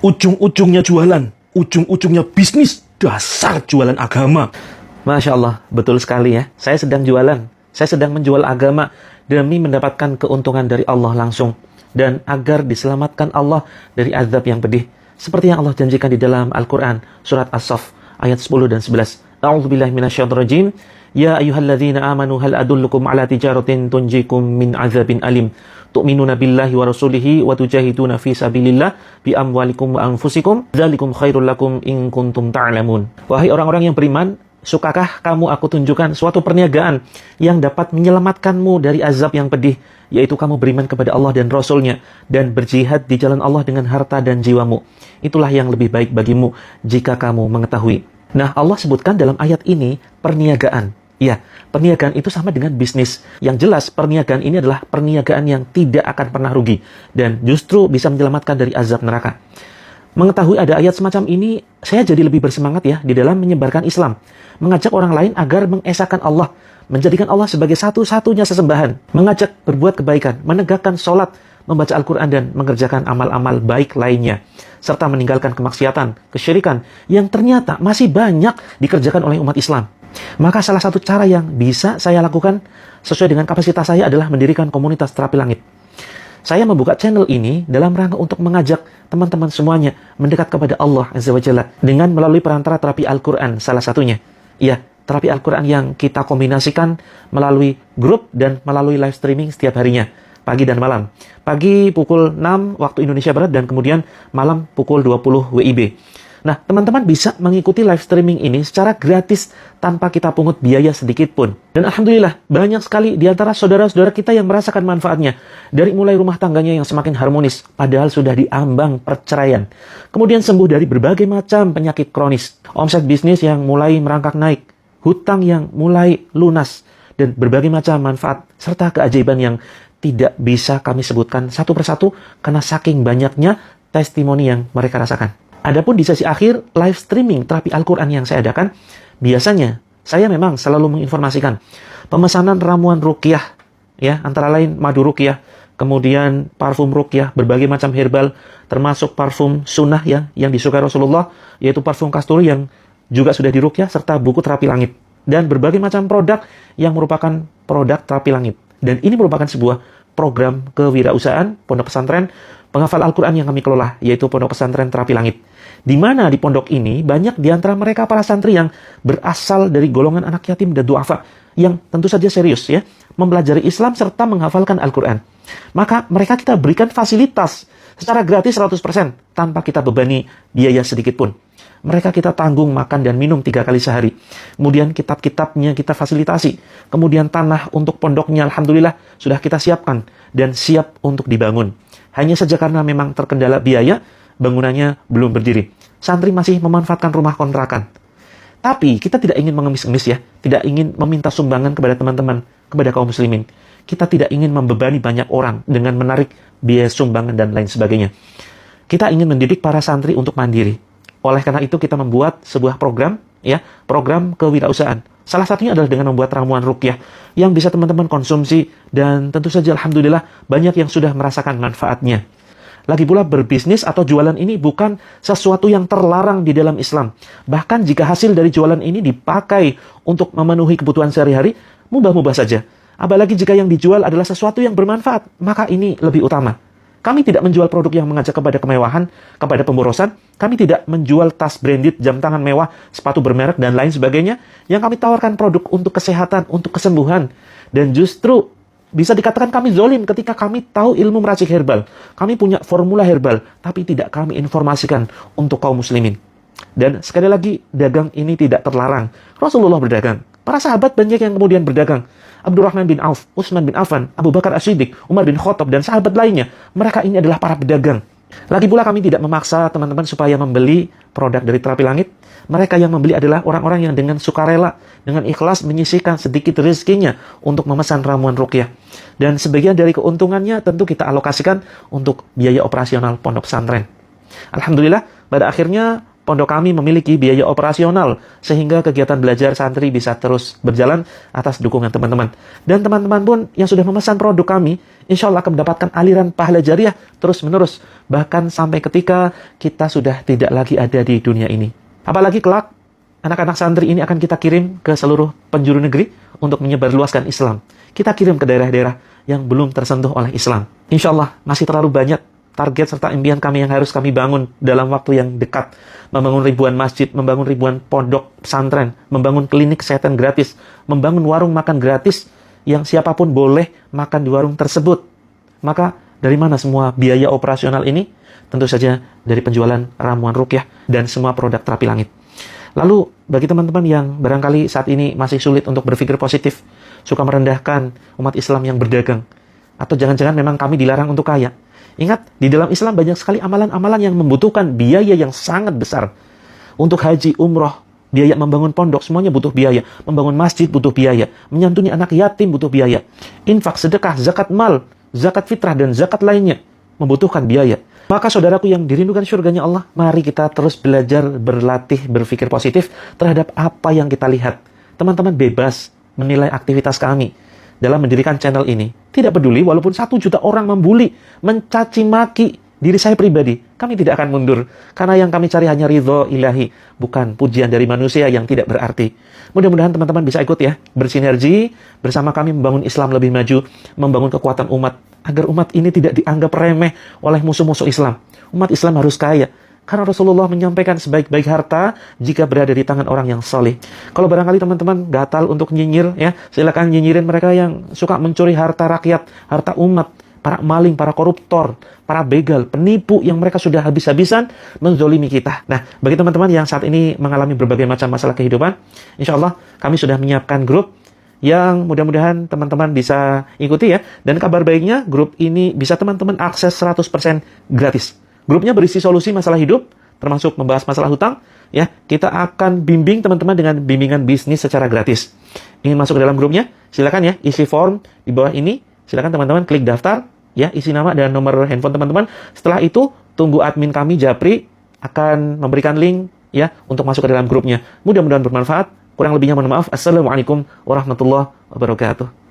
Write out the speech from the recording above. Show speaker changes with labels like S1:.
S1: Ujung-ujungnya jualan, ujung-ujungnya bisnis, dasar jualan agama.
S2: Masya Allah, betul sekali ya. Saya sedang jualan, saya sedang menjual agama demi mendapatkan keuntungan dari Allah langsung. Dan agar diselamatkan Allah dari azab yang pedih. Seperti yang Allah janjikan di dalam Al-Quran, surat As-Saff, ayat 10 dan 11. A'udzubillahi minasyaitonirrajim. Ya ayyuhalladzina amanu hal adullukum ala tijaratin tunjikum min azabin alim. Tu'minuna billahi wa rasulihi wa tujahiduna fi sabilillah bi amwalikum wa anfusikum. Dzalikum khairul lakum in kuntum ta'lamun. Wahai orang-orang yang beriman, sukakah kamu aku tunjukkan suatu perniagaan yang dapat menyelamatkanmu dari azab yang pedih, yaitu kamu beriman kepada Allah dan Rasul-Nya dan berjihad di jalan Allah dengan harta dan jiwamu. Itulah yang lebih baik bagimu jika kamu mengetahui. Nah, Allah sebutkan dalam ayat ini perniagaan. Ya, perniagaan itu sama dengan bisnis. Yang jelas, perniagaan ini adalah perniagaan yang tidak akan pernah rugi dan justru bisa menyelamatkan dari azab neraka. Mengetahui ada ayat semacam ini, saya jadi lebih bersemangat ya di dalam menyebarkan Islam. Mengajak orang lain agar mengesahkan Allah, menjadikan Allah sebagai satu-satunya sesembahan. Mengajak berbuat kebaikan, menegakkan sholat, membaca Al-Quran dan mengerjakan amal-amal baik lainnya. Serta meninggalkan kemaksiatan, kesyirikan yang ternyata masih banyak dikerjakan oleh umat Islam. Maka salah satu cara yang bisa saya lakukan sesuai dengan kapasitas saya adalah mendirikan komunitas terapi langit. Saya membuka channel ini dalam rangka untuk mengajak teman-teman semuanya mendekat kepada Allah Azza wa Jalla dengan melalui perantara terapi Al-Quran salah satunya. Ya, terapi Al-Quran yang kita kombinasikan melalui grup dan melalui live streaming setiap harinya, pagi dan malam. Pagi pukul 6 waktu Indonesia Barat dan kemudian malam pukul 20 WIB. Nah, teman-teman bisa mengikuti live streaming ini secara gratis tanpa kita pungut biaya sedikit pun. Dan Alhamdulillah, banyak sekali di antara saudara-saudara kita yang merasakan manfaatnya. Dari mulai rumah tangganya yang semakin harmonis, padahal sudah diambang perceraian. Kemudian sembuh dari berbagai macam penyakit kronis. Omset bisnis yang mulai merangkak naik. Hutang yang mulai lunas. Dan berbagai macam manfaat serta keajaiban yang tidak bisa kami sebutkan satu persatu karena saking banyaknya testimoni yang mereka rasakan. Adapun di sesi akhir live streaming terapi Al-Quran yang saya adakan, biasanya saya memang selalu menginformasikan pemesanan ramuan ruqyah, ya, antara lain madu ruqyah, kemudian parfum ruqyah, berbagai macam herbal, termasuk parfum sunnah ya, yang disukai Rasulullah, yaitu parfum kasturi yang juga sudah diruqyah, serta buku terapi langit, dan berbagai macam produk yang merupakan produk terapi langit. Dan ini merupakan sebuah program kewirausahaan pondok pesantren penghafal Al-Quran yang kami kelola, yaitu Pondok Pesantren Terapi Langit. Di mana di pondok ini banyak di antara mereka para santri yang berasal dari golongan anak yatim dan duafa yang tentu saja serius ya, mempelajari Islam serta menghafalkan Al-Quran. Maka mereka kita berikan fasilitas secara gratis 100% tanpa kita bebani biaya sedikit pun. Mereka kita tanggung makan dan minum 3 kali sehari. Kemudian kitab-kitabnya kita fasilitasi. Kemudian tanah untuk pondoknya Alhamdulillah sudah kita siapkan dan siap untuk dibangun. Hanya saja karena memang terkendala biaya, bangunannya belum berdiri. Santri masih memanfaatkan rumah kontrakan. Tapi kita tidak ingin mengemis-ngemis ya. Tidak ingin meminta sumbangan kepada teman-teman, kepada kaum muslimin. Kita tidak ingin membebani banyak orang dengan menarik biaya sumbangan dan lain sebagainya. Kita ingin mendidik para santri untuk mandiri. Oleh karena itu kita membuat sebuah program, ya, program kewirausahaan. Salah satunya adalah dengan membuat ramuan ruqyah yang bisa teman-teman konsumsi dan tentu saja Alhamdulillah banyak yang sudah merasakan manfaatnya. Lagi pula berbisnis atau jualan ini bukan sesuatu yang terlarang di dalam Islam. Bahkan jika hasil dari jualan ini dipakai untuk memenuhi kebutuhan sehari-hari, mubah-mubah saja. Apalagi jika yang dijual adalah sesuatu yang bermanfaat, maka ini lebih utama. Kami tidak menjual produk yang mengajak kepada kemewahan, kepada pemborosan. Kami tidak menjual tas branded, jam tangan mewah, sepatu bermerek, dan lain sebagainya. Yang kami tawarkan produk untuk kesehatan, untuk kesembuhan. Dan justru bisa dikatakan kami zolim ketika kami tahu ilmu meracik herbal. Kami punya formula herbal, tapi tidak kami informasikan untuk kaum muslimin. Dan sekali lagi, dagang ini tidak terlarang. Rasulullah berdagang. Para sahabat banyak yang kemudian berdagang. Abdurrahman bin Auf, Utsman bin Affan, Abu Bakar As-Siddiq, Umar bin Khattab, dan sahabat lainnya. Mereka ini adalah para pedagang. Lagi pula kami tidak memaksa teman-teman supaya membeli produk dari Terapi Langit. Mereka yang membeli adalah orang-orang yang dengan sukarela, dengan ikhlas menyisihkan sedikit rezekinya untuk memesan ramuan ruqyah. Dan sebagian dari keuntungannya tentu kita alokasikan untuk biaya operasional pondok pesantren. Alhamdulillah, pada akhirnya pondok kami memiliki biaya operasional sehingga kegiatan belajar santri bisa terus berjalan atas dukungan teman-teman. Dan teman-teman pun yang sudah memesan produk kami, insya Allah akan mendapatkan aliran pahala jariah terus-menerus, bahkan sampai ketika kita sudah tidak lagi ada di dunia ini. Apalagi kelak, anak-anak santri ini akan kita kirim ke seluruh penjuru negeri untuk menyebarluaskan Islam. Kita kirim ke daerah-daerah yang belum tersentuh oleh Islam. Insya Allah masih terlalu banyak target serta impian kami yang harus kami bangun dalam waktu yang dekat. Membangun ribuan masjid, membangun ribuan pondok pesantren, membangun klinik kesehatan gratis, membangun warung makan gratis yang siapapun boleh makan di warung tersebut. Maka dari mana semua biaya operasional ini? Tentu saja dari penjualan ramuan ruqyah dan semua produk terapi langit. Lalu bagi teman-teman yang barangkali saat ini masih sulit untuk berpikir positif, suka merendahkan umat Islam yang berdagang, atau jangan-jangan memang kami dilarang untuk kaya. Ingat, di dalam Islam banyak sekali amalan-amalan yang membutuhkan biaya yang sangat besar. Untuk haji, umroh, biaya membangun pondok, semuanya butuh biaya. Membangun masjid butuh biaya. Menyantuni anak yatim butuh biaya. Infak, sedekah, zakat mal, zakat fitrah, dan zakat lainnya membutuhkan biaya. Maka saudaraku yang dirindukan surganya Allah, mari kita terus belajar, berlatih, berpikir positif terhadap apa yang kita lihat. Teman-teman bebas menilai aktivitas kami dalam mendirikan channel ini. Tidak peduli walaupun 1 juta orang membuli, mencaci maki diri saya pribadi, kami tidak akan mundur. Karena yang kami cari hanya ridho ilahi, bukan pujian dari manusia yang tidak berarti. Mudah-mudahan teman-teman bisa ikut ya, bersinergi bersama kami membangun Islam lebih maju, membangun kekuatan umat, agar umat ini tidak dianggap remeh oleh musuh-musuh Islam. Umat Islam harus kaya. Karena Rasulullah menyampaikan sebaik-baik harta jika berada di tangan orang yang saleh. Kalau barangkali teman-teman gatal untuk nyinyir, ya silakan nyinyirin mereka yang suka mencuri harta rakyat, harta umat, para maling, para koruptor, para begal, penipu yang mereka sudah habis-habisan menzolimi kita. Nah, bagi teman-teman yang saat ini mengalami berbagai macam masalah kehidupan, insya Allah kami sudah menyiapkan grup yang mudah-mudahan teman-teman bisa ikuti ya. Dan kabar baiknya, grup ini bisa teman-teman akses 100% gratis. Grupnya berisi solusi masalah hidup, termasuk membahas masalah hutang. Ya, kita akan bimbing teman-teman dengan bimbingan bisnis secara gratis. Ingin masuk ke dalam grupnya? Silakan ya, isi form di bawah ini. Silakan teman-teman klik daftar, ya, isi nama dan nomor handphone teman-teman. Setelah itu, tunggu admin kami Japri akan memberikan link ya untuk masuk ke dalam grupnya. Mudah-mudahan bermanfaat. Kurang lebihnya mohon maaf. Assalamualaikum warahmatullahi wabarakatuh.